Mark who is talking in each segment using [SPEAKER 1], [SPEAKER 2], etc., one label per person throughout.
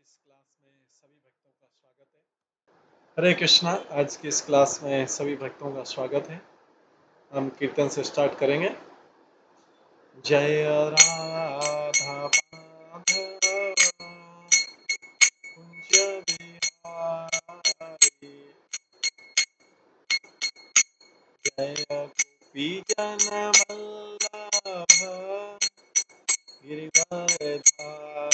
[SPEAKER 1] इस क्लास में सभी भक्तों का स्वागत है। हरे कृष्णा। आज की इस क्लास में सभी भक्तों का स्वागत है। हम कीर्तन से स्टार्ट करेंगे। जय राधा माधव कुंज बिहारी, जय गोपी जन वल्लभ गिरिवरधारी,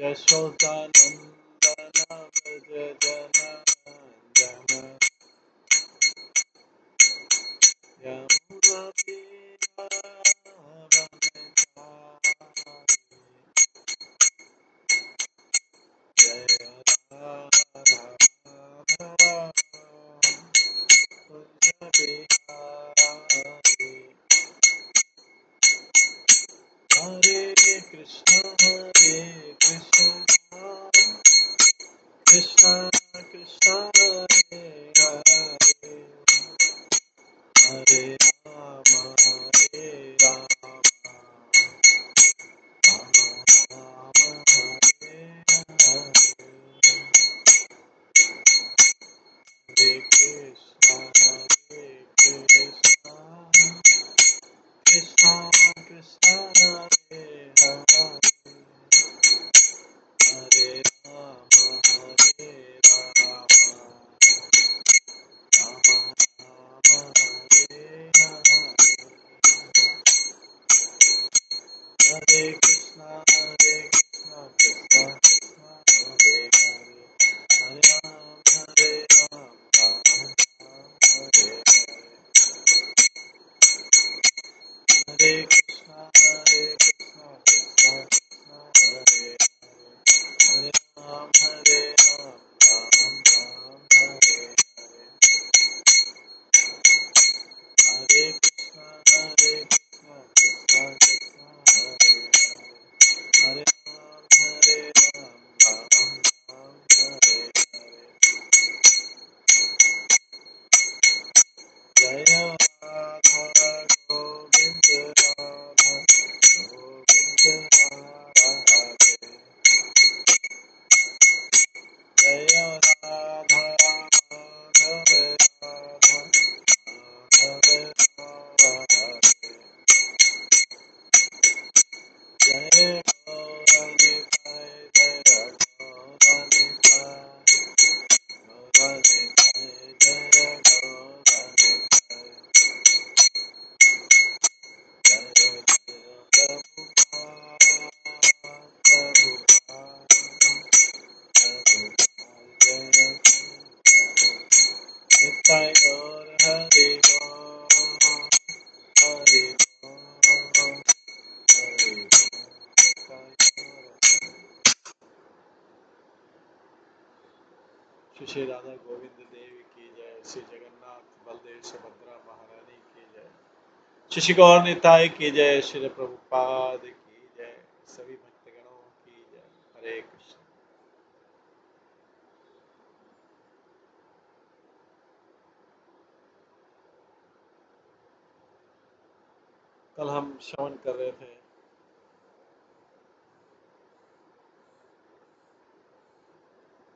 [SPEAKER 1] यशोदानंदन व्रज जन यमुना जय राधा माधव कुंज बिहारी, हरे कृष्ण कृष्ण कृष्ण हरे हरे, हरे राम राम राम हरे हरे, हरे कृष्ण कृष्ण कृष्ण हरे हरे, हरे राम राम राम हरे हरे, हरे कृष्णा कृष्णा कृष्णा हरे हरे, हरे राम राम हरे हरे, हरे कृष्णा कृष्णा कृष्णा हरे हरे, हरे राम राम हरे हरे, हरे कृष्णा कृष्णा कृष्णा हरे हरे, हरे राम हरे हरे, जय राधा गोविंद राधा गोविंद राधे, जय राधा माधव राधा माधव राधे, जय गौरनिताय जय गौरनिताय गौरनिताय जय गौरनिताय, जय जय प्रभुपाद प्रभुपाद प्रभुपाद जय निताय गौर हरि गौर हरि गौर हरि गौर निताय गौर। श्री श्री राधा गोविंद देव की जय, श्री जगन्नाथ बलदेव सुभद्रा महारानी की जय, श्री श्री गौर निताय की जय, श्री प्रभुपाद की जय, सभी भक्तगणों की जय। हरे कृष्ण। कल हम श्रवण कर रहे थे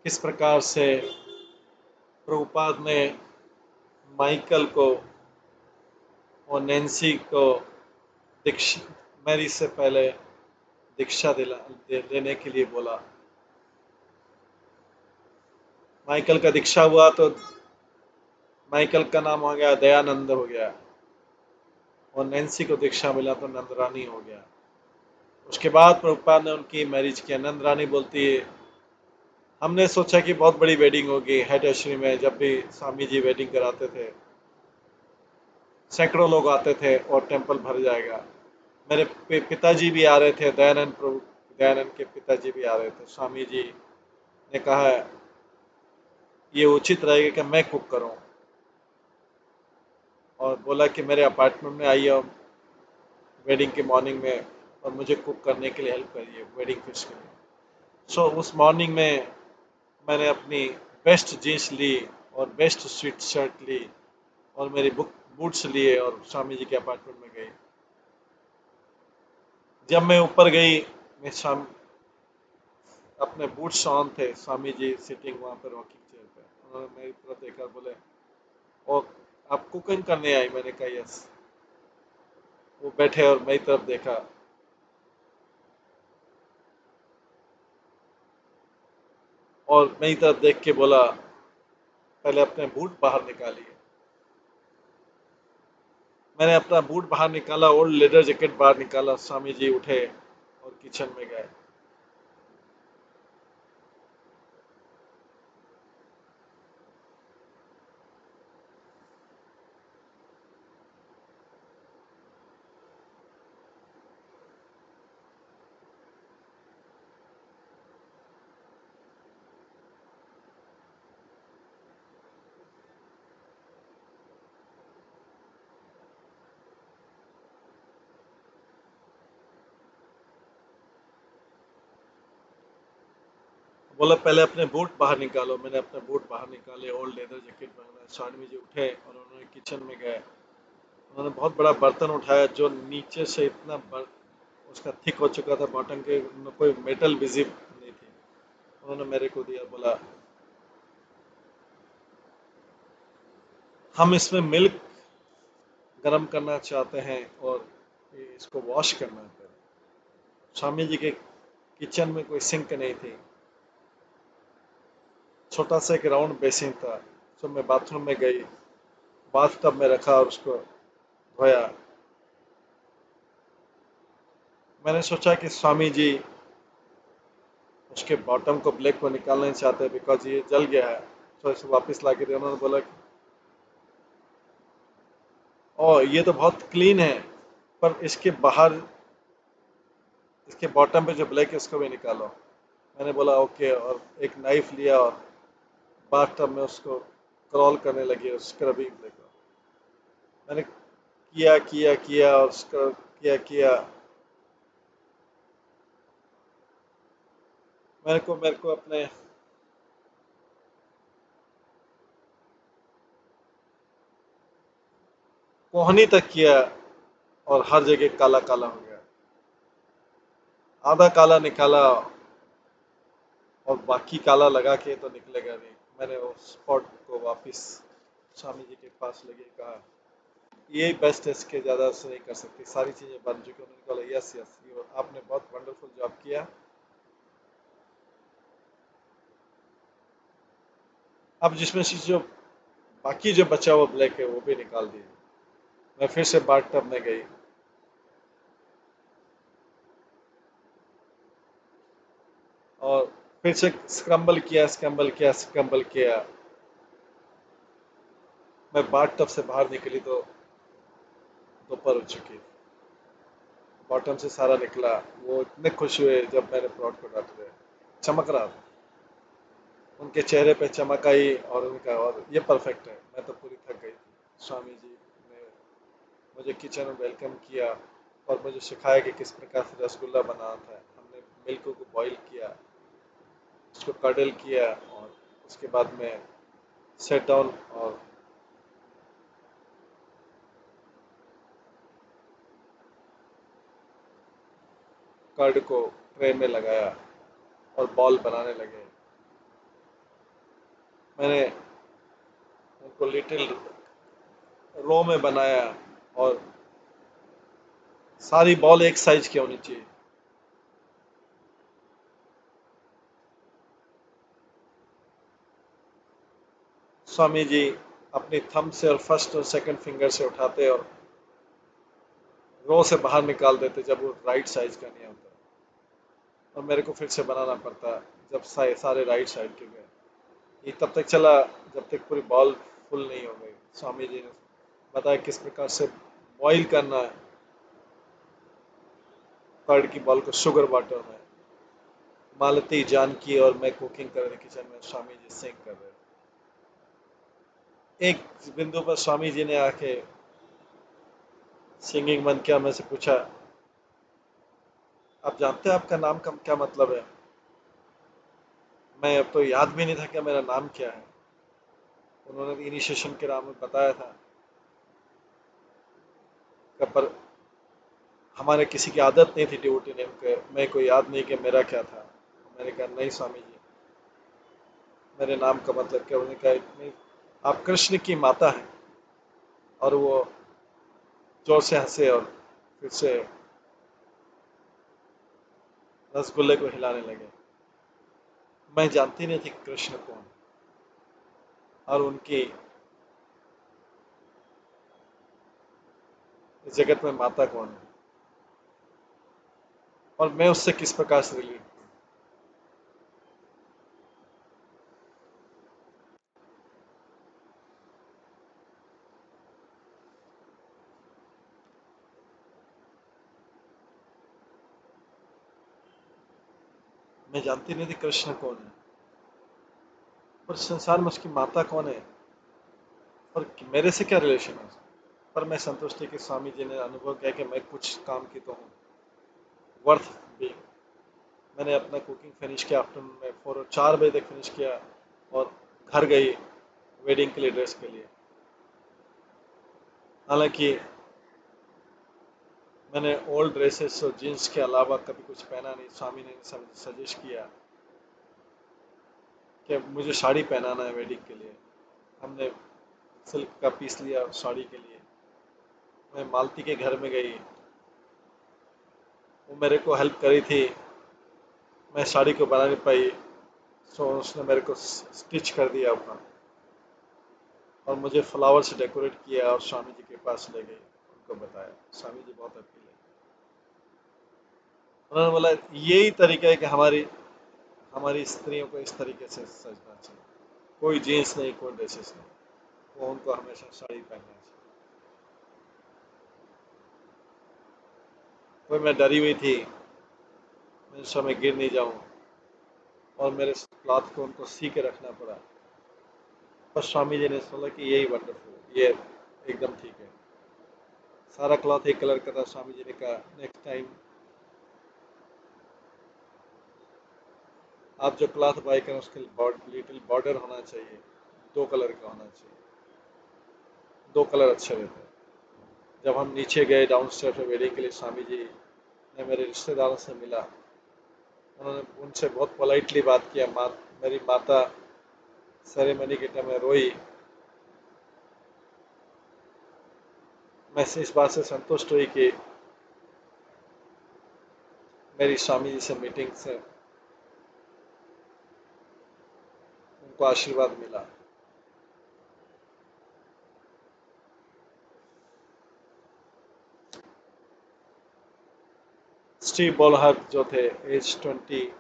[SPEAKER 1] किस प्रकार से प्रभुपाद ने माइकल को और नैन्सी को दीक्षा मैरिज से पहले दीक्षा देने के लिए बोला। माइकल का दीक्षा हुआ तो माइकल का नाम हो गया दयानंद हो गया, और नैन्सी को दीक्षा मिला तो नंदरानी हो गया। उसके बाद प्रभुपाद ने उनकी मैरिज किया। नंदरानी बोलती है, हमने सोचा कि बहुत बड़ी वेडिंग होगी हेड एश्वरी में, जब भी स्वामी जी वेडिंग कराते थे सैकड़ों लोग आते थे और टेम्पल भर जाएगा। मेरे पिताजी भी आ रहे थे, दयानंद के पिताजी भी आ रहे थे। स्वामी जी ने कहा ये उचित रहेगा कि मैं कुक करूं, और बोला कि मेरे अपार्टमेंट में आइए वेडिंग के मॉर्निंग में और मुझे कुक करने के लिए हेल्प करिए वेडिंग फिश के लिए। सो उस मॉर्निंग में मैंने अपनी बेस्ट जीन्स ली और बेस्ट स्वीट शर्ट ली और मेरी बुक बूट्स लिए और स्वामी जी के अपार्टमेंट में गए। जब मैं ऊपर गई, मैं शाम अपने बूट्स ऑन थे, स्वामी जी सिटिंग वहाँ पर रॉकिंग चेयर पे, उन्होंने मेरी तरफ देखा, बोले, ओ आप कुकिंग करने आई? मैंने कहा यस। वो बैठे और मेरी तरफ देखा, और मेरी तरफ देख के बोला, पहले अपने बूट बाहर निकालिए। मैंने अपना बूट बाहर निकाला, ओल्ड लेदर जैकेट बाहर निकाला, स्वामी जी उठे और किचन में गए। बोला पहले अपने बूट बाहर निकालो। मैंने अपने बूट बाहर निकाले, ओल्ड लेदर जैकेट पहना। स्वामी जी उठे और उन्होंने किचन में गए। उन्होंने बहुत बड़ा बर्तन उठाया जो नीचे से इतना उसका थिक हो चुका था, बॉटम के में कोई मेटल विजिब नहीं थी। उन्होंने मेरे को दिया, बोला हम इसमें मिल्क गरम करना चाहते हैं और इसको वॉश करना है पहले। स्वामी जी के किचन में कोई सिंक नहीं थी, छोटा सा एक राउंड बेसिन था। तो मैं बाथरूम में गई, बाथ टब में रखा और उसको धोया। मैंने सोचा कि स्वामी जी उसके बॉटम को, ब्लैक को निकालना नहीं चाहते बिकॉज ये जल गया है, तो इसे वापस ला के दिया। उन्होंने बोला कि ओ ये तो बहुत क्लीन है, पर इसके बाहर, इसके बॉटम पे जो ब्लैक है उसको भी निकालो। मैंने बोला ओके, और एक नाइफ लिया और बाथ टब में उसको क्रॉल करने लगी, स्क्रबिंग ब्लैक को। मैंने किया किया किया और स्क्रब किया किया। मेरे को अपने कोहनी तक किया और हर जगह काला काला हो गया। आधा काला निकाला और बाकी काला लगा के तो निकलेगा नहीं। मैंने उस स्पॉट को वापस स्वामी जी के पास लगे, कहा ये बेस्ट है, इसके ज़्यादा से नहीं कर सकती, सारी चीज़ें बन चुकी। उन्होंने कहा यस यस, आपने बहुत वंडरफुल जॉब किया। अब जिसमें से जो बाकी जो बचा हुआ ब्लैक है वो भी निकाल दिए। मैं फिर से बाथ टब में गई और फिर से स्क्रम्बल किया स्क्रम्बल किया स्क्रम्बल किया। मैं बाथ टब से बाहर निकली तो दोपहर हो चुकी। बॉटम से सारा निकला। वो इतने खुश हुए जब मैंने प्लॉट को डाल दिया, चमक रहा था उनके चेहरे पे, चमक आई। और उनका, और ये परफेक्ट है। मैं तो पूरी थक गई थी। स्वामी जी ने मुझे किचन में वेलकम किया और मुझे सिखाया कि किस प्रकार से रसगुल्ला बनाना था। हमने मिल्क को बॉईल किया, उसको कडल किया, और उसके बाद में सेट डाउन और कर्ड को ट्रे में लगाया और बॉल बनाने लगे। मैंने उनको लिटिल रो में बनाया और सारी बॉल एक साइज की होनी चाहिए। स्वामी जी अपनी थंब से और फर्स्ट और सेकंड फिंगर से उठाते और रो से बाहर निकाल देते जब वो राइट साइज का नहीं होता, और मेरे को फिर से बनाना पड़ता जब सारे राइट साइड के गए। ये तब तक चला जब तक पूरी बॉल फुल नहीं हो गई। स्वामी जी ने बताया किस प्रकार से बॉईल करना है कर्ड की बॉल को शुगर वाटर में। मालती जानकी और मैं कुकिंग कर रहे किचन में, स्वामी जी सिंक कर रहे थे। एक बिंदु पर स्वामी जी ने आके सिंगिंग बंद किया। मैं से पूछा, आप जानते हैं आपका नाम का क्या मतलब है? मैं अब तो याद भी नहीं था कि मेरा नाम क्या है। उन्होंने इनिशिएशन के नाम में बताया था, पर हमारे किसी की आदत नहीं थी डिवोटी नेम के। मेरे को याद नहीं कि मेरा क्या था। मैंने कहा नहीं स्वामी जी, मेरे नाम का मतलब क्या? उन्होंने कहा नहीं, आप कृष्ण की माता हैं। और वो जोर से हंसे और फिर से रसगुल्ले को हिलाने लगे। मैं जानती नहीं थी कि कृष्ण कौन है और उनकी इस जगत में माता कौन है और मैं उससे किस प्रकार से रिलेट हूँ। मैं जानती नहीं थी कृष्ण कौन है और संसार में उसकी माता कौन है और मेरे से क्या रिलेशन है। पर मैं संतुष्ट थी कि स्वामी जी ने अनुभव किया कि मैं कुछ काम की तो हूँ, वर्थ बीइंग। मैंने अपना कुकिंग फिनिश किया आफ्टरनून में 4 बजे तक फिनिश किया और घर गई वेडिंग के लिए ड्रेस के लिए। हालांकि मैंने ओल्ड ड्रेसेस और जीन्स के अलावा कभी कुछ पहना नहीं। स्वामी ने सजेस्ट किया कि मुझे साड़ी पहनाना है वेडिंग के लिए। हमने सिल्क का पीस लिया साड़ी के लिए। मैं मालती के घर में गई, वो मेरे को हेल्प करी थी, मैं साड़ी को बना नहीं पाई। सो उसने मेरे को स्टिच कर दिया अपना और मुझे फ्लावर से डेकोरेट किया और स्वामी जी के पास ले गई। उनको बताया, स्वामी जी बहुत हैप्पी लगे। उन्होंने बोला यही तरीका है कि हमारी हमारी स्त्रियों को इस तरीके से सजना चाहिए, कोई जीन्स नहीं, कोई ड्रेसेस नहीं, वो उनको हमेशा साड़ी पहनना चाहिए। कोई मैं डरी हुई थी मैं समय गिर नहीं जाऊं और मेरे क्लॉथ को उनको सी के रखना पड़ा। पर स्वामी जी ने बोला कि यही वंडरफुल, ये एकदम ठीक है। सारा क्लॉथ एक कलर का था। स्वामी जी ने कहा नेक्स्ट टाइम आप जो क्लॉथ बाई करें उसके लिटिल बॉर्डर होना चाहिए, 2 कलर का होना चाहिए, 2 कलर अच्छे रहते हैं। जब हम नीचे गए डाउन स्टेयर पे वेडिंग के लिए, स्वामी जी ने मेरे रिश्तेदारों से मिला। उन्होंने उनसे बहुत पोलाइटली बात किया। मेरी माता सेरेमनी के टाइम में रोई। मैं इस बात से संतुष्ट हुई कि मेरी स्वामी जी से मीटिंग से उनको आशीर्वाद मिला। स्टीव बॉलहर्ट जो थे एज 20,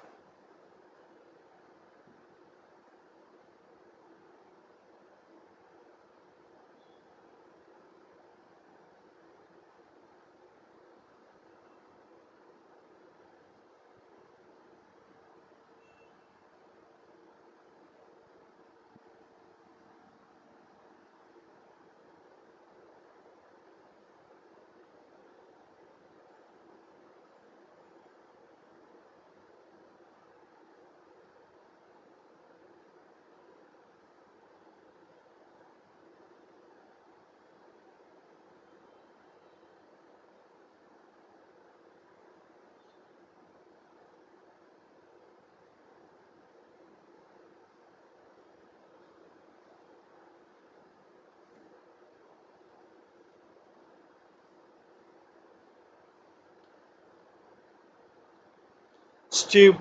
[SPEAKER 1] स्टीव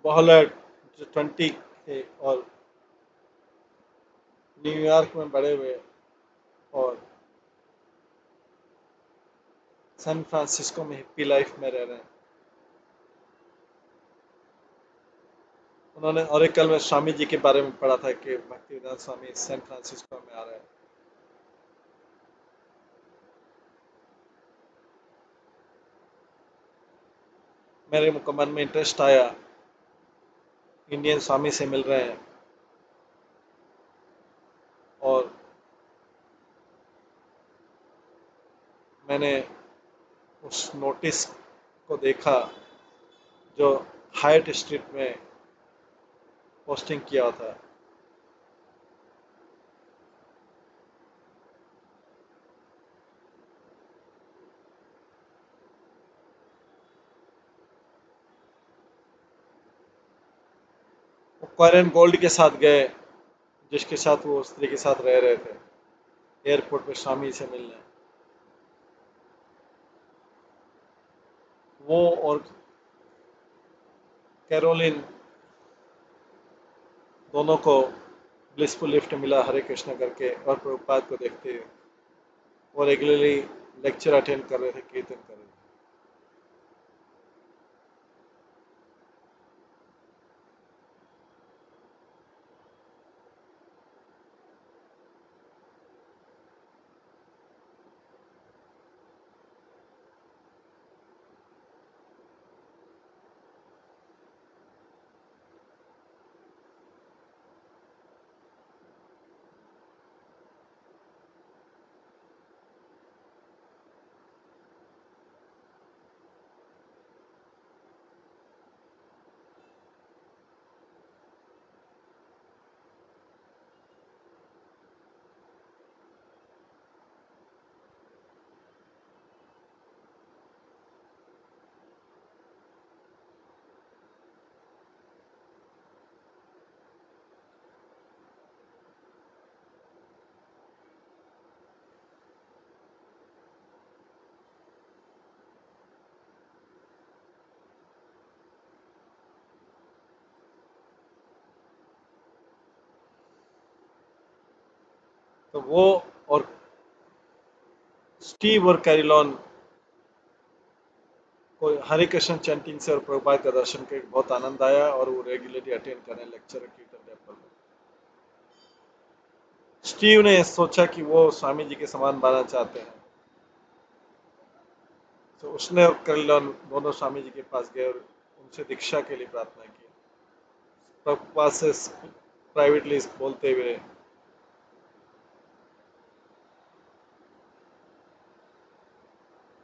[SPEAKER 1] बॉलहर्ट जो 20 थे और न्यूयॉर्क में बड़े हुए और सैन फ्रांसिस्को में हिप्पी लाइफ में रह रहे हैं। उन्होंने ओरेकल में स्वामी जी के बारे में पढ़ा था कि भक्तिवेदांत स्वामी सैन फ्रांसिस्को में आ रहे हैं। मेरे मन में इंटरेस्ट आया, इंडियन स्वामी से मिल रहे हैं और मैंने उस नोटिस को देखा जो हाइट स्ट्रीट में पोस्टिंग किया था। क्वारन गोल्ड के साथ गए, जिसके साथ वो स्त्री के साथ रह रहे थे, एयरपोर्ट पे स्वामी से मिलने। वो और कैरोलिन दोनों को ब्लिसफुल लिफ्ट मिला हरे कृष्ण करके, और प्रभुपाद को देखते हुए वो रेगुलरली लेक्चर अटेंड कर रहे थे, कीर्तन कर रहे थे। तो वो और स्टीव और कैरिलॉन को हरे कृष्ण चैंटिंग से और प्रभुपाद का दर्शन करके बहुत आनंद आया, और वो रेगुलरली अटेंड करें लेक्चर और कीर्तन टेम्पल में। स्टीव ने सोचा कि वो स्वामी जी के समान बनना चाहते हैं, तो उसने और कैरिलॉन दोनों स्वामी जी के पास गए और उनसे दीक्षा के लिए प्रार्थना की। प्रभुपाद से प्राइवेटली बोलते हुए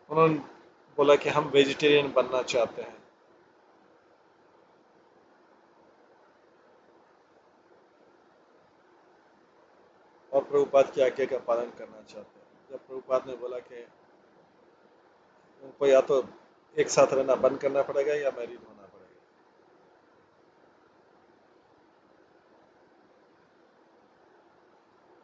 [SPEAKER 1] उन्होंने बोला कि हम वेजिटेरियन बनना चाहते हैं, और प्रभुपाद की आज्ञा का पालन करना चाहते हैं। जब प्रभुपाद ने बोला कि उनको या तो एक साथ रहना बंद करना पड़ेगा या मैरिड होना पड़ेगा,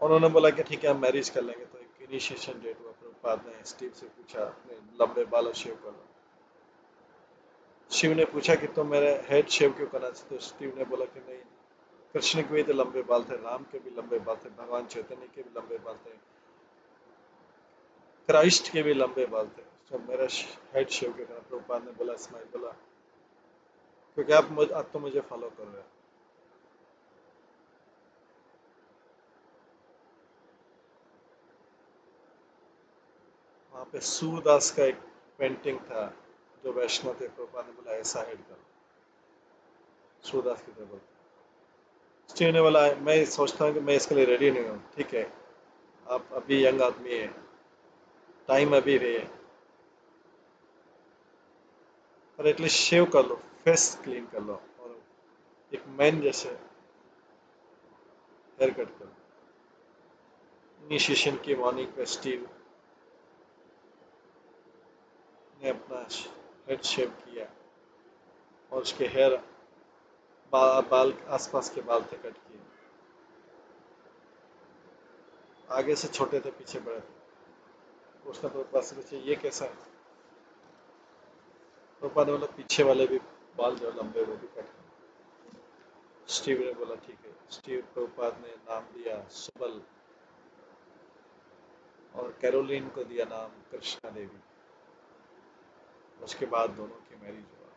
[SPEAKER 1] उन्होंने बोला कि ठीक है हम मैरिज कर लेंगे। तो एक इनिशिएशन डेट हुआ। प्रभुपाद ने स्टीव से पूछा, अपने लंबे बालों शेव कर लो। शिव ने पूछा कि तुम मेरे हेड शेव क्यों करना चाहते हो? तो स्टीव ने बोला कि नहीं, कृष्ण के भी तो लंबे बाल थे, राम के भी लंबे बाल थे, भगवान चैतन्य के भी लंबे बाल थे, क्राइस्ट के भी लंबे बाल थे, तो मेरा हेड शेव क्यों करना? प्रभुपाद ने बोला, स्माइल बोला, क्योंकि आप तो मुझे फॉलो कर रहे हो। वहाँ पे सूरदास का एक पेंटिंग था जो वैष्णव थे। प्रभुपाद ने बोला ऐसा हेड करो, सूरदास की तरह बोलते। स्टीव ने बोला मैं सोचता हूँ कि मैं इसके लिए रेडी नहीं हूँ। ठीक है, आप अभी यंग आदमी है, टाइम अभी है, पर एटलीस्ट शेव कर लो, फेस क्लीन कर लो, और एक मैन जैसे हेयर कट कर लो। इनिशिएशन की मॉर्निंग पे स्टीव ने अपना हेड शेव किया, और उसके हेयर बाल आसपास के बाल थे कट किए, आगे से छोटे थे पीछे बड़े थे। उसने तो पास से पूछा ये कैसा है? पापा ने बोला पीछे वाले भी बाल जो लंबे वो भी कट किए। स्टीव ने बोला ठीक है। स्टीव प्रभुपाद ने नाम दिया सुबल, और कैरोलिन को दिया नाम कृष्णा देवी। उसके बाद दोनों की मैरिज हुआ।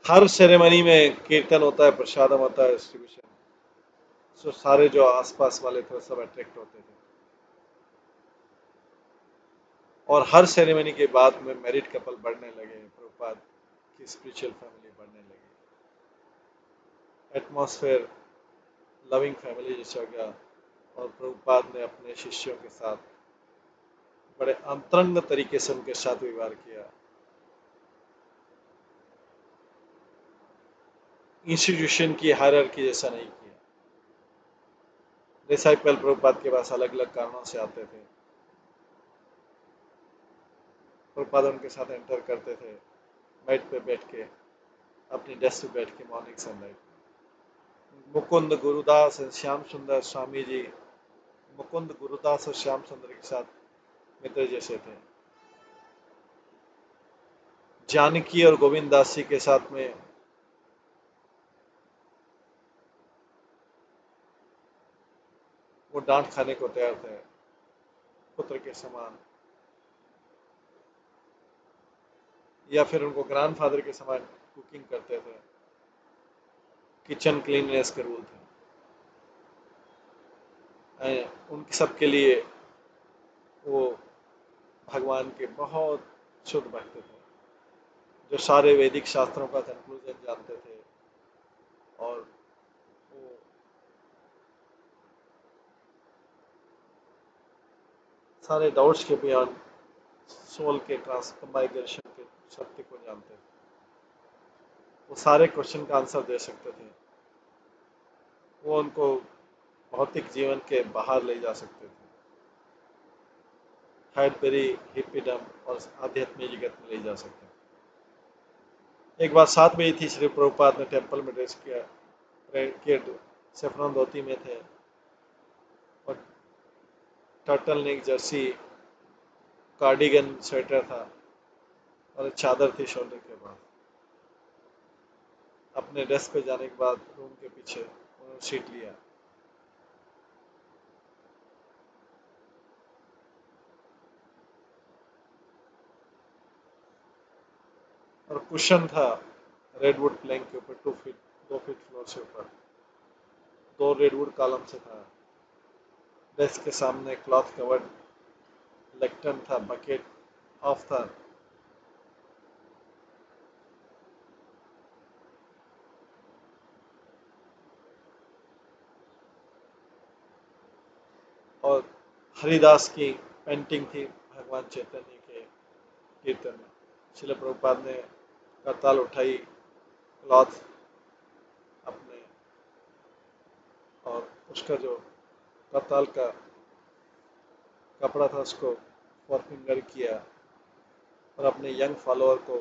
[SPEAKER 1] हर सेरेमनी में कीर्तन होता है, प्रसादम होता है, डिस्ट्रीब्यूशन, तो सारे जो आसपास वाले थे सब अट्रैक्ट होते थे, और हर सेरेमनी के बाद में मैरिड कपल बढ़ने लगे, प्रभुपाद की स्पिरिचुअल फैमिली बढ़ने लगी, एटमॉस्फेयर लविंग फैमिली जैसा हो गया। और प्रभुपाद ने अपने शिष्यों के साथ बड़े अंतरंग तरीके से उनके साथ व्यवहार किया। इंस्टीट्यूशन की हायरार्की जैसा नहीं किया। डिसाइपल प्रभुपाद के पास अलग अलग कारणों से आते थे, प्रभुपाद उनके साथ एंटर करते थे, बेड पे बैठ के अपनी डेस्क पे बैठ के मॉर्निंग सनलाइट। मुकुंद गुरुदास और श्याम सुंदर स्वामी जी मुकुंद गुरुदास और श्याम सुंदर के साथ मित्र जैसे थे। जानकी और गोविंद दास जी के साथ में वो डांट खाने को तैयार थे, पुत्र के समान, या फिर उनको ग्रैंडफादर के समान कुकिंग करते थे। किचन क्लीननेस के रूल थे। उनके सबके लिए वो भगवान के बहुत शुद्ध भक्त थे, जो सारे वैदिक शास्त्रों का कंक्लूजन जानते थे, और वो सारे डाउट्स के बियॉन्ड सोल के ट्रांसफॉर्मेशन के सत्य को जानते थे। वो सारे क्वेश्चन का आंसर दे सकते थे। वो उनको भौतिक जीवन के बाहर ले जा सकते थे, हैडबेरी हिप्पीडम और आध्यात्मिक जगत में ले जा सकते थे। एक बार 7 बजे थी, श्री प्रभुपाद ने टेम्पल में ड्रेस किया, किड सेफ्रॉन धोती में थे और turtle neck Jersey, cardigan sweater था और एक चादर थी शोल्डर के बाद। अपने डेस्क पे जाने के बाद रूम के पीछे उन्होंने सीट लिया। और कुशन था रेडवुड प्लैंक के ऊपर, 2 फीट 2 फीट फ्लोर से ऊपर, 2 रेडवुड कॉलम से था। डेस्क के सामने क्लॉथ कवर्ड लेक्टर्न था, बकेट ऑफ था। और हरिदास की पेंटिंग थी भगवान चैतन्य के कीर्तन में। श्रील प्रभुपाद ने करताल उठाई, क्लॉथ अपने, और उसका जो करताल का कपड़ा था उसको फोर फिंगर किया और अपने यंग फॉलोअर को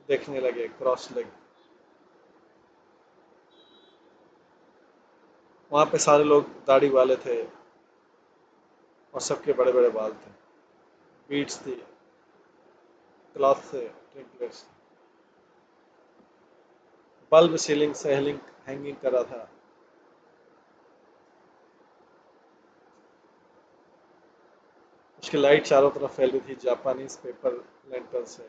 [SPEAKER 1] देखने लगे क्रॉस लेग। वहाँ पे सारे लोग दाढ़ी वाले थे और सबके बड़े बड़े बाल थे, बीड्स थी, क्लॉथ थे, ट्रिंकलेट्स, बल्ब सीलिंग से हैंगिंग करा था। उसकी लाइट चारों तरफ फैली थी जापानीज पेपर लैंटर्न से।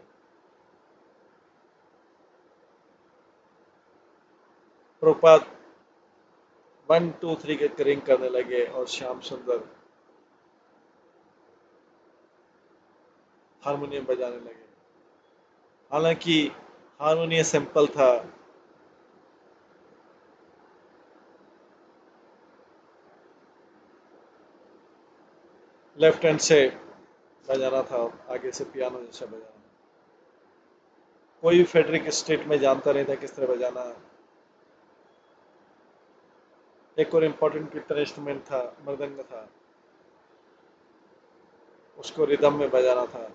[SPEAKER 1] प्रभुपाद 1 2 3 के रिंग करने लगे और श्याम सुंदर हारमोनियम बजाने लगे। हालांकि हारमोनियम सिंपल था, लेफ्ट हैंड से बजाना था, आगे से पियानो जैसा बजाना। कोई भी फेडरिक स्टेट में जानता नहीं था किस तरह बजाना। एक और इम्पोर्टेंट गिटार इंस्ट्रूमेंट था, मृदंग था, उसको रिदम में बजाना था।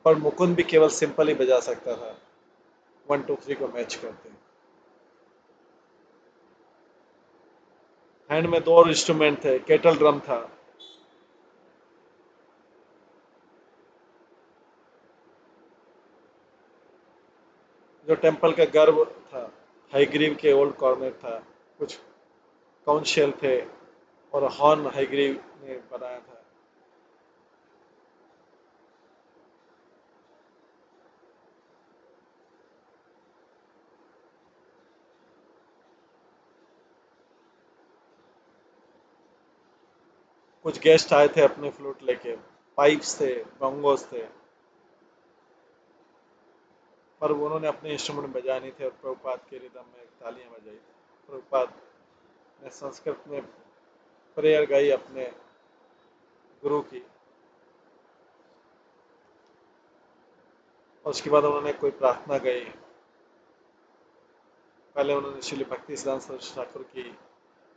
[SPEAKER 1] पर मुकुंद भी केवल सिंपल ही बजा सकता था, 1 2 3 को मैच करते। हैंड में 2 और इंस्ट्रूमेंट थे, केटल ड्रम था, जो टेम्पल का गर्व था, हाईग्रीव के ओल्ड कॉर्नर था, कुछ काउंसिल थे और हॉर्न हाईग्रीव ने बनाया था। कुछ गेस्ट आए थे अपने फ्लूट लेके, पाइप्स थे, बॉन्गोस थे, पर उन्होंने अपने इंस्ट्रूमेंट बजाए नहीं थे और प्रभुपाद के रिदम में तालियां बजाई। प्रभुपाद ने संस्कृत में प्रेयर गाई अपने गुरु की, और उसके बाद उन्होंने कोई प्रार्थना गाई। पहले उन्होंने श्री भक्ति सिद्धांत सरस्वती ठाकुर की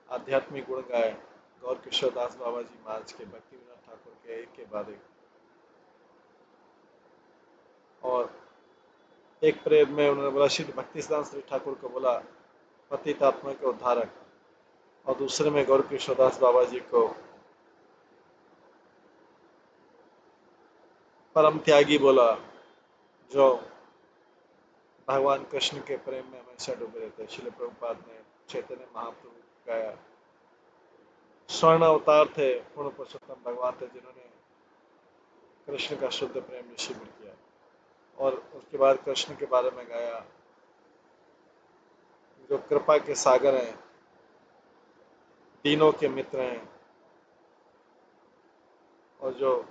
[SPEAKER 1] आध्यात्मिक गुण गाए, गौर किशोर दास बाबा जी महाराज के, भक्ति विनोद ठाकुर के, एक के बाद एक। और एक प्रेम में उन्होंने बोला, श्री भक्तिसिद्धांत श्री ठाकुर को बोला पतित आत्मा के उद्धारक, और दूसरे में गौर किशोरदास बाबा जी को परम त्यागी बोला, जो भगवान कृष्ण के प्रेम में हमेशा डूबे रहते। श्रील प्रभुपाद ने चैतन्य महाप्रभु गाया, स्वर्ण अवतार थे, पूर्ण पुरुषोत्तम भगवान थे, जिन्होंने कृष्ण का शुद्ध प्रेम शिविर किया। और उसके बाद कृष्ण के बारे में गाया, जो कृपा के सागर हैं, दीनों के मित्र हैं, और जो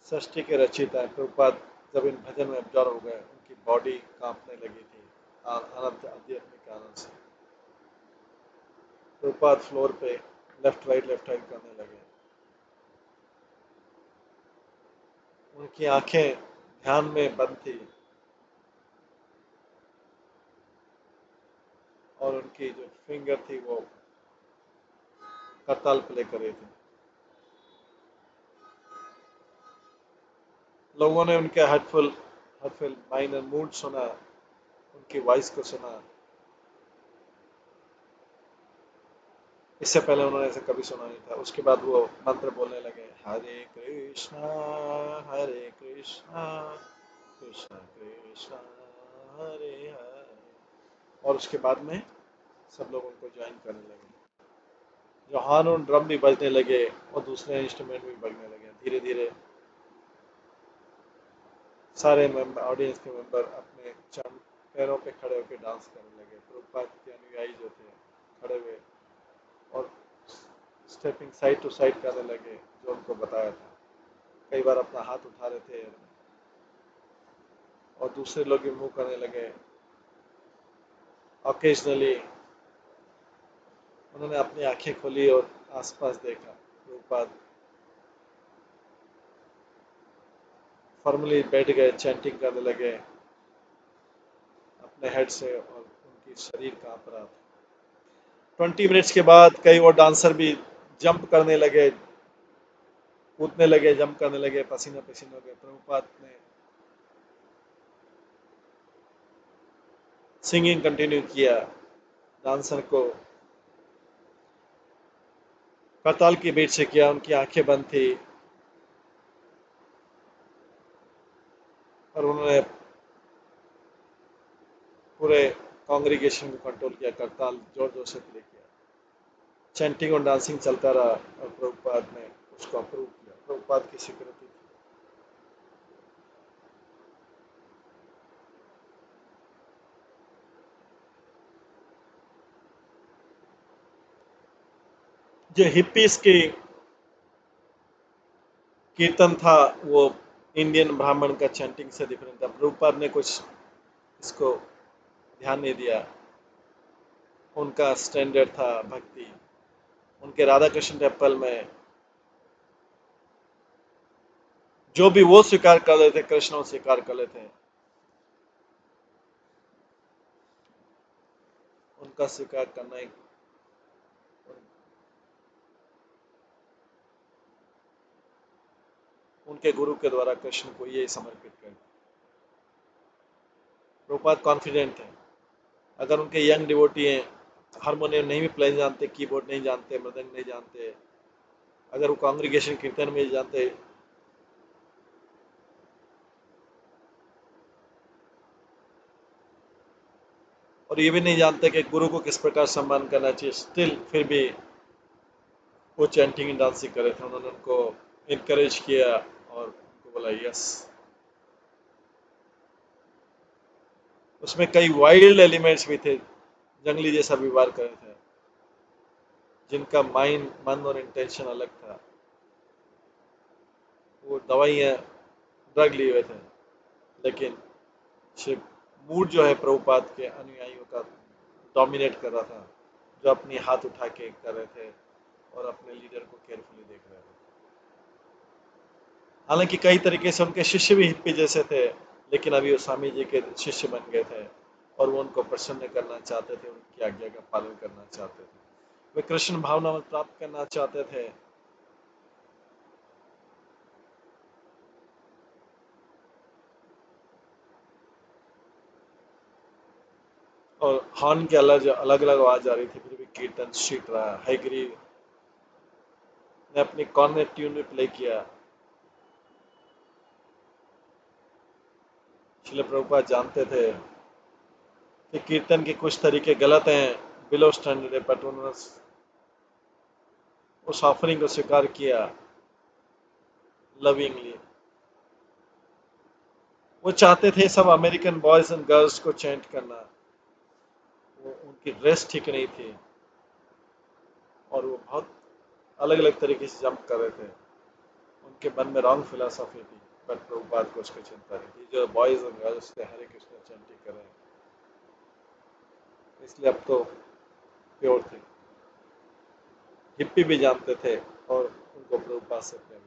[SPEAKER 1] सृष्टि के रचयिता हैं। प्रभुपाद जब इन भजन में अब्जॉर्व हो गए, उनकी बॉडी कांपने लगी थी अनंत आध्यात्मिक आनंद से। प्रभुपाद फ्लोर पे लेफ्ट राइट करने लगे। उनकी आंखें ध्यान में बंद थी, और उनकी जो फिंगर थी वो करताल प्ले कर रही थी। लोगों ने उनके हर्टफुल माइनर मूड सुना, उनकी वॉइस को सुना। इससे पहले उन्होंने ऐसे कभी सुना नहीं था। उसके बाद वो मंत्र बोलने लगे, हरे कृष्णा कृष्ण कृष्ण हरे हरे। और उसके बाद में सब लोग उनको ज्वाइन करने लगे। जो हॉर्न और ड्रम भी बजने लगे, और दूसरे इंस्ट्रूमेंट भी बजने लगे। धीरे धीरे सारे मेंबर, ऑडियंस के मेंबर अपने पैरों पे खड़े होकर डांस करने लगे। प्रभुपाद के अनुयायी जो थे खड़े हुए और स्टेपिंग साइड टू साइड करने लगे, जो उनको बताया था। कई बार अपना हाथ उठा रहे थे, और दूसरे लोग भी मूव करने लगे। ऑकेजनली उन्होंने अपनी आंखें खोली और आसपास देखा। प्रभुपाद फॉर्मली बैठ गए, चैंटिंग करने लगे अपने हेड से, और उनकी शरीर कांप रहा था। 20 मिनट्स के बाद कई और डांसर भी जंप करने लगे, कूदने लगे, जंप करने लगे, पसीना पसीना हो गए। प्रभुपाद ने सिंगिंग कंटिन्यू किया। डांसर को करताल की बीट से किया। उनकी आंखें बंद थी, और उन्होंने पूरे कांग्रीगेशन को कंट्रोल किया। करताल जोर जोर से प्ले किया, चैंटिंग और डांसिंग चलता रहा, और प्रभुपाद ने उसको अप्रूव किया। प्रभुपाद की सिक्योरिटी थी। जो हिप्पीज की कीर्तन था, वो इंडियन ब्राह्मण का चैंटिंग से डिफरेंट था। प्रभुपाद ने कुछ इसको ध्यान नहीं दिया। उनका स्टैंडर्ड था भक्ति। उनके राधा कृष्ण टेम्पल में जो भी वो स्वीकार कर लेते, कृष्ण स्वीकार कर लेते, उनका स्वीकार करना ही उनके गुरु के द्वारा कृष्ण को ये समर्पित कर। प्रभुपाद कॉन्फिडेंट है। अगर उनके यंग डिवोटी हैं, हारमोनियम नहीं भी प्ले जानते, कीबोर्ड नहीं जानते, मृदंग नहीं जानते, अगर वो कांग्रीगेशन कीर्तन में जानते, और ये भी नहीं जानते कि गुरु को किस प्रकार सम्मान करना चाहिए, स्टिल फिर भी वो चैंटिंग एंड डांसिंग कर रहे थे। उन्होंने उनको इनकरेज किया, और उनको बोला यस। उसमें कई वाइल्ड एलिमेंट्स भी थे, जंगली जैसा व्यवहार कर रहे थे, जिनका माइंड, मन और इंटेंशन अलग था। वो दवाइयाँ, ड्रग लिए हुए थे, लेकिन शिव मूड जो है प्रभुपाद के अनुयायियों का डोमिनेट कर रहा था, जो अपनी हाथ उठा के कर रहे थे, और अपने लीडर को केयरफुली देख रहे थे। हालांकि कई तरीके से उनके शिष्य भी हिप्पी जैसे थे, लेकिन अभी वो स्वामी जी के शिष्य बन गए थे, और वो उनको प्रसन्न करना चाहते थे, उनकी आज्ञा का पालन करना चाहते थे। वे कृष्ण भावना में प्राप्त करना चाहते थे। और हॉर्न की अलग अलग अलग आवाज आ रही थी, फिर भी कीर्तन सीट रहा। हैग्रीव ने अपनी कॉर्नेट ट्यून में प्ले किया। श्रील प्रभुपाद जानते थे कि कीर्तन के कुछ तरीके गलत हैं, बिलो स्टैंडर्ड है, बट उन्होंने उस ऑफरिंग को स्वीकार किया लविंगली। वो चाहते थे सब अमेरिकन बॉयज एंड गर्ल्स को चैंट करना। वो उनकी ड्रेस ठीक नहीं थी और वो बहुत अलग अलग तरीके से जंप कर रहे थे। उनके मन में रॉन्ग फिलोसफी थी, बट प्रभुपाद को उसकी चिंता नहीं थी। जो बॉयज एंड गर्ल्स थे हरे कृष्ण चैंटिंग कर रहे हैं, इसलिए अब तो प्योर थे। हिप्पी भी जानते थे और उनको प्रभुपाद से प्रेम था।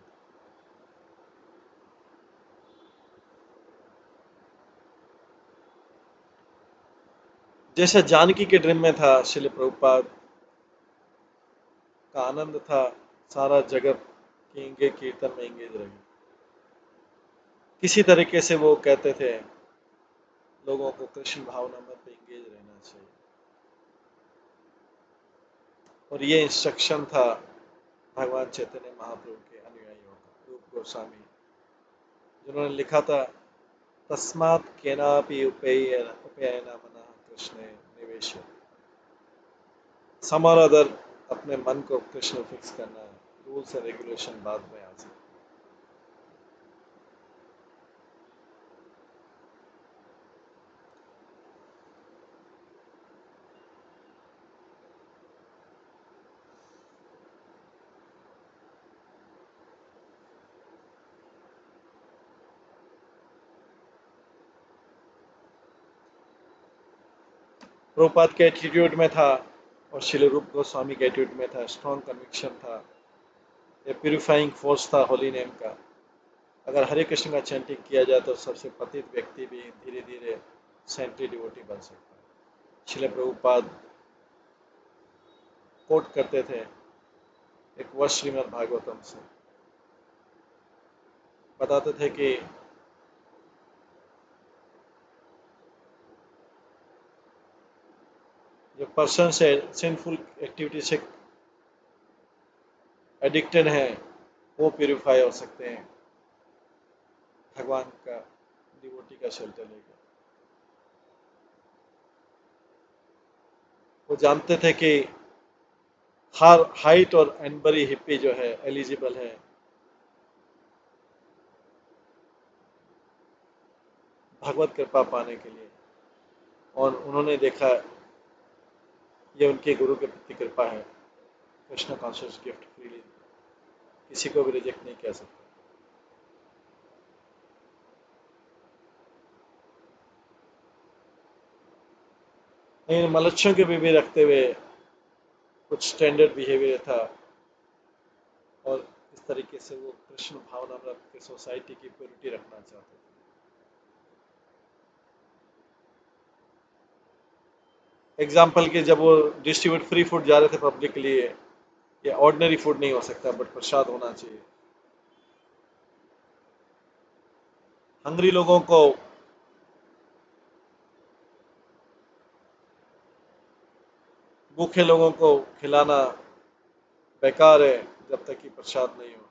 [SPEAKER 1] जैसे जानकी के ड्रीम में था, श्रील प्रभुपाद का आनंद था सारा जगत के कीर्तन में एंगेज रहे। किसी तरीके से वो कहते थे लोगों को कृष्ण भावना में एंगेज रहना चाहिए। और ये इंस्ट्रक्शन था भगवान चैतन्य महाप्रभु के अनुयायियों का, रूप गोस्वामी, जिन्होंने लिखा था तस्मात् केनापि उपेयेन मनः कृष्णे निवेश। सम और अदर अपने मन को कृष्ण फिक्स करना है, रूल्स एंड रेगुलेशन बाद में आ सकते। प्रभुपाद के एटीट्यूड में था और श्रील रूप गोस्वामी के एटीट्यूड में था स्ट्रॉन्ग कन्विक्शन था, ये प्यूरिफाइंग फोर्स था होली नेम का। अगर हरे कृष्ण का चैंटिंग किया जाए तो सबसे पतित व्यक्ति भी धीरे धीरे सेंट्री डिवोटी बन सकता है। श्रील प्रभुपाद कोट करते थे एक वर्ष श्रीमद् भागवतम से, बताते थे कि जो पर्सन से सिंफुल एक्टिविटी से एडिक्टेड हैं वो प्यूरिफाई हो सकते हैं भगवान का डिवोटी का शेल्टर लेकर। वो जानते थे कि हर हाइट और एनबरी हिप्पी जो है एलिजिबल है भगवत कृपा पाने के लिए, और उन्होंने देखा ये उनके गुरु के प्रति कृपा है। कृष्ण कॉन्शियस गिफ्ट फ्रीली किसी को भी रिजेक्ट नहीं कर सकता। लेकिन मलच्छों के भी रखते हुए कुछ स्टैंडर्ड बिहेवियर था और इस तरीके से वो कृष्ण भावना में के सोसाइटी की प्योरिटी रखना चाहते थे। एग्जाम्पल के जब वो डिस्ट्रीब्यूट फ्री फूड जा रहे थे पब्लिक के लिए, ये ऑर्डिनरी फूड नहीं हो सकता बट प्रसाद होना चाहिए। हंगरी लोगों को भूखे लोगों को खिलाना बेकार है जब तक कि प्रसाद नहीं हो,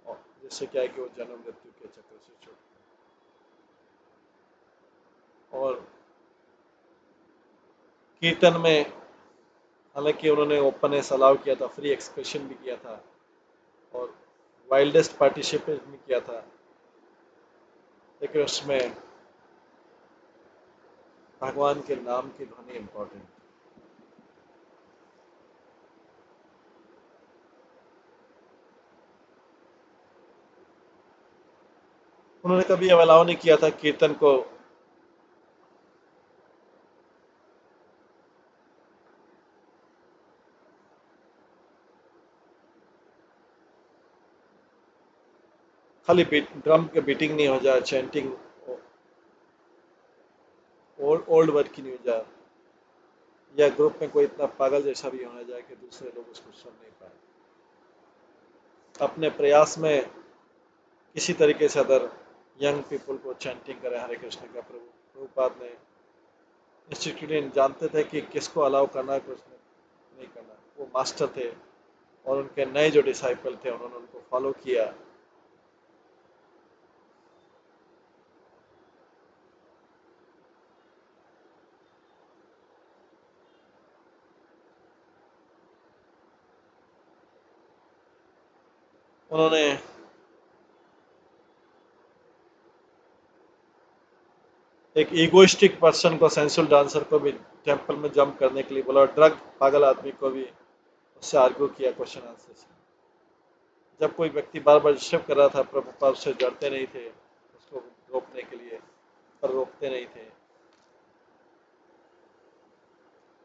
[SPEAKER 1] और जिससे क्या है कि वो जन्म मृत्यु के चक्कर से छूटते हैं। और कीर्तन में हालांकि उन्होंने ओपननेस अलाउ किया था, फ्री एक्सप्रेशन भी किया था और वाइल्डेस्ट पार्टिसिपेट भी किया था, लेकिन उसमें भगवान के नाम की ध्वनि इम्पोर्टेंट। उन्होंने कभी अलाउ नहीं किया था कीर्तन को खाली ड्रम के बीटिंग नहीं हो जाए, चैंटिंग ओल्ड वर्ड की नहीं हो जाए, या ग्रुप में कोई इतना पागल जैसा भी होना जाए कि दूसरे लोग उसको सुन नहीं पाए। अपने प्रयास में किसी तरीके से अदर यंग पीपल को चैंटिंग करें हरे कृष्ण का, प्रभुपाद ने इंस्टीट्यूट जानते थे कि किसको अलाउ करना है, कुछ नहीं करना। वो मास्टर थे और उनके नए जो डिसाइपल थे उन्होंने उनको फॉलो किया। उन्होंने एक ईगोइस्टिक पर्सन को, सेंसुअल डांसर को भी टेंपल में जंप करने के लिए बोला, और ड्रग पागल आदमी को भी उससे आर्ग्यू किया क्वेश्चन आंसर से। जब कोई व्यक्ति बार बार डिस्टर्ब कर रहा था, प्रभुपाद उससे डरते नहीं थे उसको रोकने के लिए, पर रोकते नहीं थे।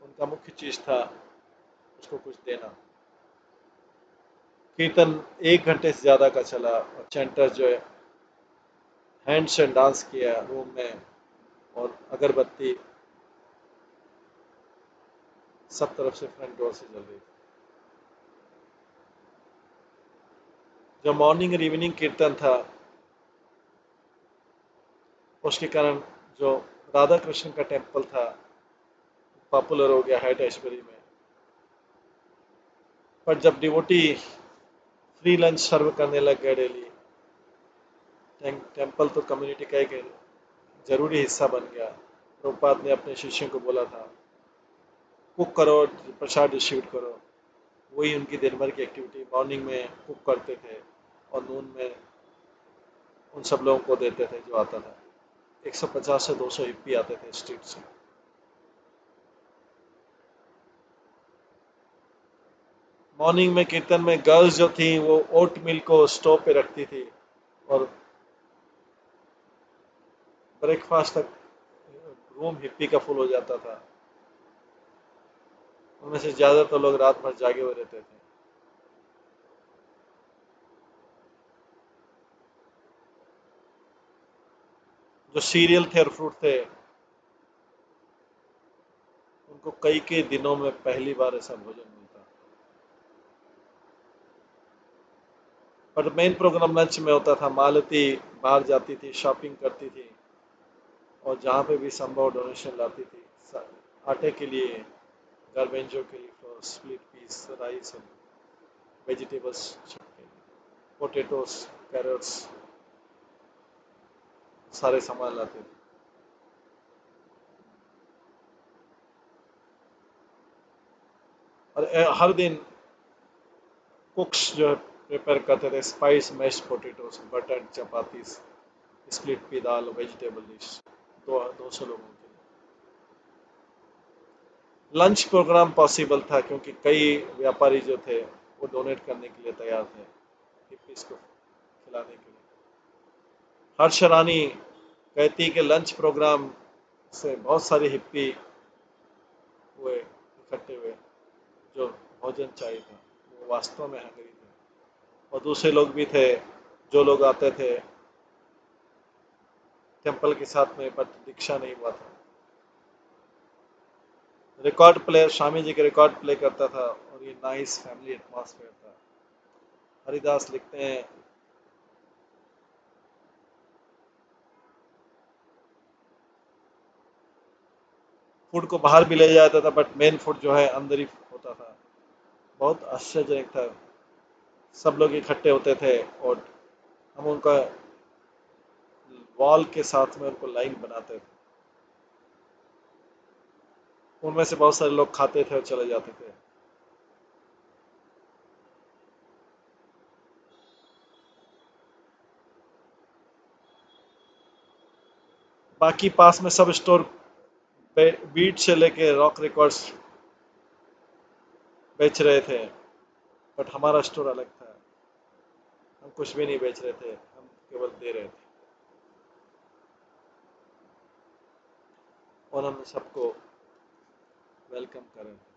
[SPEAKER 1] उनका मुख्य चीज था उसको कुछ देना। कीर्तन 1 घंटे से ज्यादा का चला और चैंटर जो है हैंड्स एंड डांस किया रूम में, और अगरबत्ती सब तरफ से फ्रंट डोर से जल रही थी। जो मॉर्निंग और इवनिंग कीर्तन था उसके कारण जो राधा कृष्ण का टेम्पल था पॉपुलर हो गया हाइट एशबरी में। पर जब डिवोटी फ्री लंच सर्व करने लग गए डेली, टेम्पल तो कम्युनिटी का एक जरूरी हिस्सा बन गया। प्रभुपाद ने अपने शिष्यों को बोला था कुक करो, प्रसाद डिस्ट्रीब्यूट करो। वही उनकी दिन भर की एक्टिविटी। मॉर्निंग में कुक करते थे और नून में उन सब लोगों को देते थे जो आता था। 150 से 200 हिप्पी आते थे स्ट्रीट से। मॉर्निंग में कीर्तन में गर्ल्स जो थी वो ओट मिल को स्टोव पे रखती थी और ब्रेकफास्ट तक रूम हिप्पी का फुल हो जाता था। उनमें से ज्यादातर लोग रात भर जागे हुए रहते थे। जो सीरियल थे और फ्रूट थे उनको कई के दिनों में पहली बार ऐसा भोजन मिलता। पर मेन प्रोग्राम लंच में होता था। मालती बाहर जाती थी, शॉपिंग करती थी और जहाँ पे भी संभव डोनेशन लाती थी। आटे के लिए, गार्बेंजो के लिए, flour, split peas, rice and vegetables, potatoes, carrots, सारे सामान लाते थे। और हर दिन कुक्स जो है प्रिपेयर करते थे स्पाइस मैश्ड पोटैटोस, बटर चपाती, स्प्लिट पी दाल, वेजिटेबल डिश, 200 लोगों के लिए। लंच प्रोग्राम पॉसिबल था क्योंकि कई व्यापारी जो थे वो डोनेट करने के लिए तैयार थे हिप्पीज को खिलाने के लिए। हर्ष रानी कहती कि लंच प्रोग्राम से बहुत सारे हिप्पी हुए, इकट्ठे हुए, जो भोजन चाहिए था। वो वास्तव में हंगरी थे। और दूसरे लोग भी थे जो लोग आते थे टेम्पल के साथ में, बट दीक्षा नहीं हुआ था। रिकॉर्ड प्लेयर स्वामी जी के रिकॉर्ड प्ले करता था और ये नाइस फैमिली एटमॉस्फेयर था। हरिदास लिखते हैं फूड को बाहर भी ले जाता था बट मेन फूड जो है अंदर ही होता था। बहुत आश्चर्यजनक था। सब लोग इकट्ठे होते थे और हम उनका वॉल के साथ में उनको लाइन बनाते थे। उनमें से बहुत सारे लोग खाते थे और चले जाते थे। बाकी पास में सब स्टोर बीट से लेके रॉक रिकॉर्ड्स बेच रहे थे, बट हमारा स्टोर अलग था। हम कुछ भी नहीं बेच रहे थे, हम केवल दे रहे थे और हम सबको वेलकम कर रहे थे।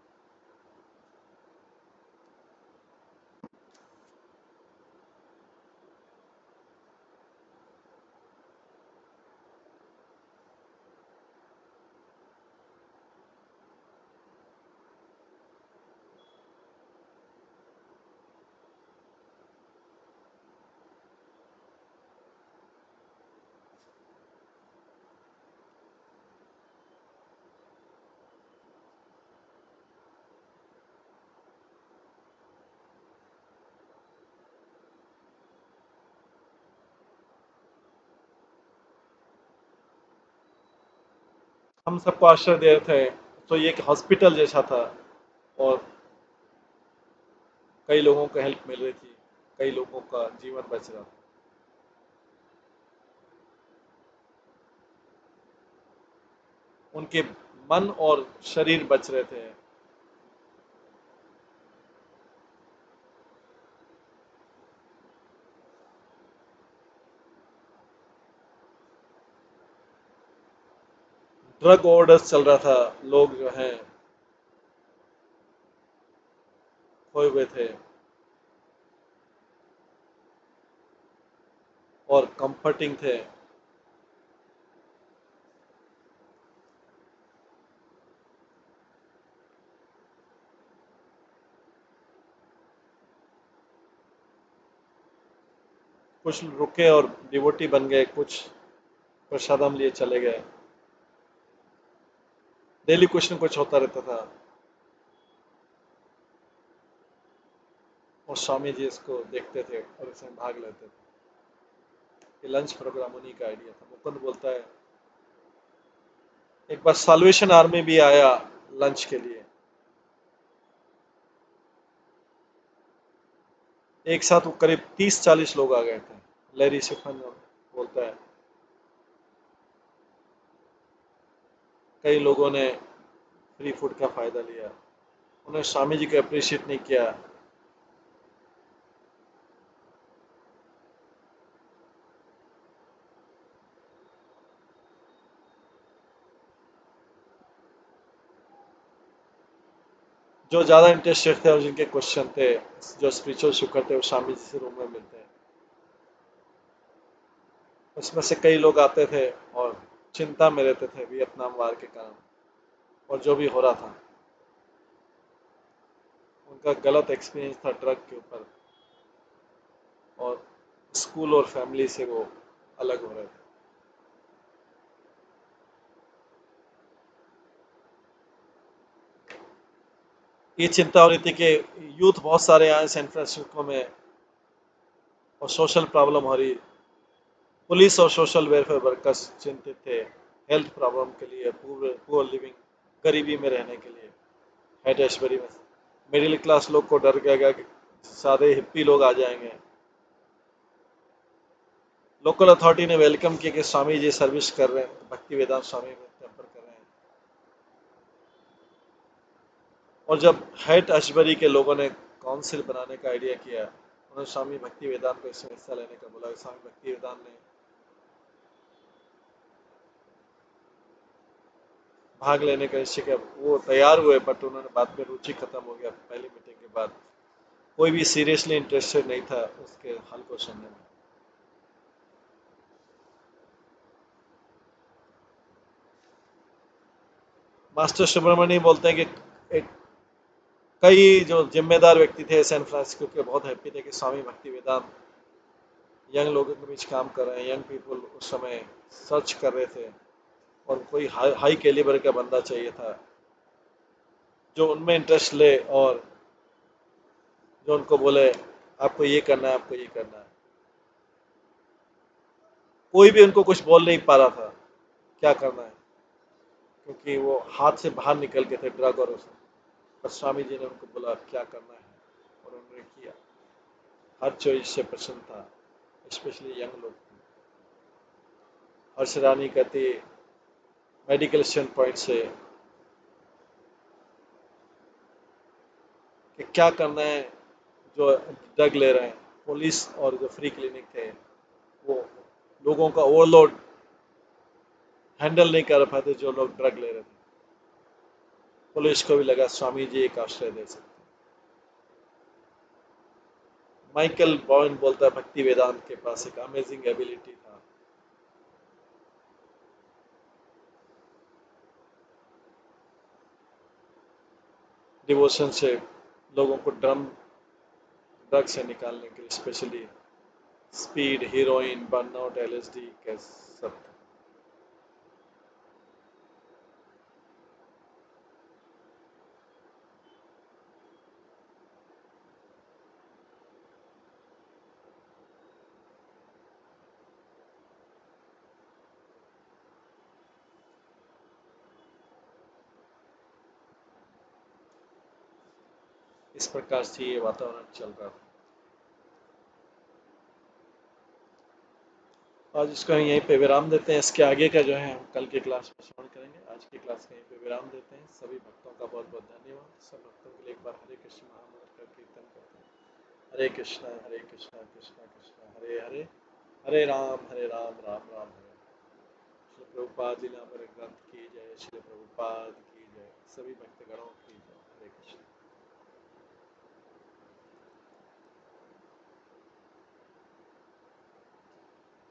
[SPEAKER 1] हम सबको आश्रय दे रहे थे। तो ये एक हॉस्पिटल जैसा था और कई लोगों को हेल्प मिल रही थी, कई लोगों का जीवन बच रहा था। उनके मन और शरीर बच रहे थे। ड्रग ओवरडोज चल रहा था, लोग जो हैं खोए हुए थे और कंफर्टिंग थे। कुछ रुके और डिवोटी बन गए, कुछ प्रसादम लिए चले गए। डेली कुछ न कुछ होता रहता था और स्वामी जी इसको देखते थे और इसमें भाग लेते थे। ये लंच प्रोग्राम उन्हीं का आइडिया था। मुकुंद बोलता है एक बार साल्वेशन आर्मी भी आया लंच के लिए। एक साथ वो करीब 30-40 लोग आ गए थे। लैरी सिफन बोलता है कई लोगों ने फ्री फूड का फायदा लिया, उन्होंने स्वामी जी को अप्रिशिएट नहीं किया। जो ज़्यादा इंटरेस्टेड थे और जिनके क्वेश्चन थे, जो स्पिरिचुअल शुकर थे, वो स्वामी जी से रूम में मिलते हैं। उसमें से कई लोग आते थे और चिंता में रहते थे वियतनाम वार के कारण और जो भी हो रहा था। उनका गलत एक्सपीरियंस था ड्रग के ऊपर और स्कूल और फैमिली से वो अलग हो रहे थे। ये चिंता हो रही थी कि यूथ बहुत सारे आए सैन फ्रांसिस्को में और सोशल प्रॉब्लम हो रही। पुलिस और सोशल वेलफेयर वर्कर्स चिंतित थे हेल्थ प्रॉब्लम के लिए, पुअर लिविंग, गरीबी में रहने के लिए। हेड एशबरी में मिडिल क्लास लोग को डर गया कि सारे हिप्पी लोग आ जाएंगे। लोकल अथॉरिटी ने वेलकम किया कि स्वामी जी सर्विस कर रहे हैं, भक्ति वेदांत स्वामी में टेम्पर कर रहे हैं। और जब हेड अशबरी के लोगों ने काउंसिल बनाने का आइडिया किया, उन्होंने स्वामी भक्ति वेदांत को इसमें हिस्सा लेने का बोला। स्वामी भक्ति वेदांत ने भाग लेने का निश्चय किया। वो तैयार हुए बट उन्होंने बाद में रुचि खत्म हो गया। पहली मीटिंग के बाद कोई भी सीरियसली इंटरेस्टेड नहीं था उसके हल को सुनने में। मास्टर सुब्रमण्य बोलते हैं कि कई जो जिम्मेदार व्यक्ति थे सैन फ्रांसिस्को के बहुत हैप्पी थे कि स्वामी भक्ति वेदांत यंग लोगों के बीच काम कर रहे हैं। यंग पीपल उस समय सर्च कर रहे थे और कोई हाई कैलिबर का बंदा चाहिए था जो उनमें इंटरेस्ट ले और जो उनको बोले आपको ये करना है, आपको ये करना है। कोई भी उनको कुछ बोल नहीं पा रहा था क्या करना है, क्योंकि वो हाथ से बाहर निकल गए थे ड्रग और उसमें। पर स्वामी जी ने उनको बोला क्या करना है और उन्होंने किया। हर चॉइस से प्रसन्न था, स्पेशली यंग लोग। हर्ष रानी कहती मेडिकल स्टैंड पॉइंट से कि क्या करना है जो ड्रग ले रहे हैं। पुलिस और जो फ्री क्लिनिक थे वो लोगों का ओवरलोड हैंडल नहीं कर पाते जो लोग ड्रग ले रहे थे। पुलिस को भी लगा स्वामी जी एक आश्रय दे सकते। माइकल बॉयन बोलता है भक्ति वेदांत के पास एक अमेजिंग एबिलिटी था। डिवोशन से लोगों को ड्रग से निकालने के लिए, specially speed, heroine, burnout, LSD के सब। इस प्रकार से ये वातावरण चल रहा था। आज इसको हम यहीं पे विराम देते हैं। इसके आगे का जो है हम कल की क्लास में श्रवण करेंगे। आज की क्लास को यहीं पे विराम देते हैं। सभी भक्तों का बहुत बहुत धन्यवाद। सब भक्तों के लिए एक बार हरे कृष्ण महामंत्र का कीर्तन करते हैं। हरे कृष्णा कृष्णा कृष्णा हरे हरे, हरे राम राम राम हरे। श्री प्रभुपाद लीलामृत ग्रंथ की जय। श्री प्रभुपाद की जय। सभी भक्तगणों की जय।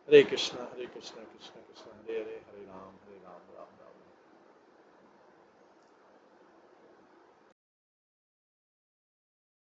[SPEAKER 1] हरे कृष्ण। हरे कृष्णा कृष्णा कृष्णा हरे हरे, हरे राम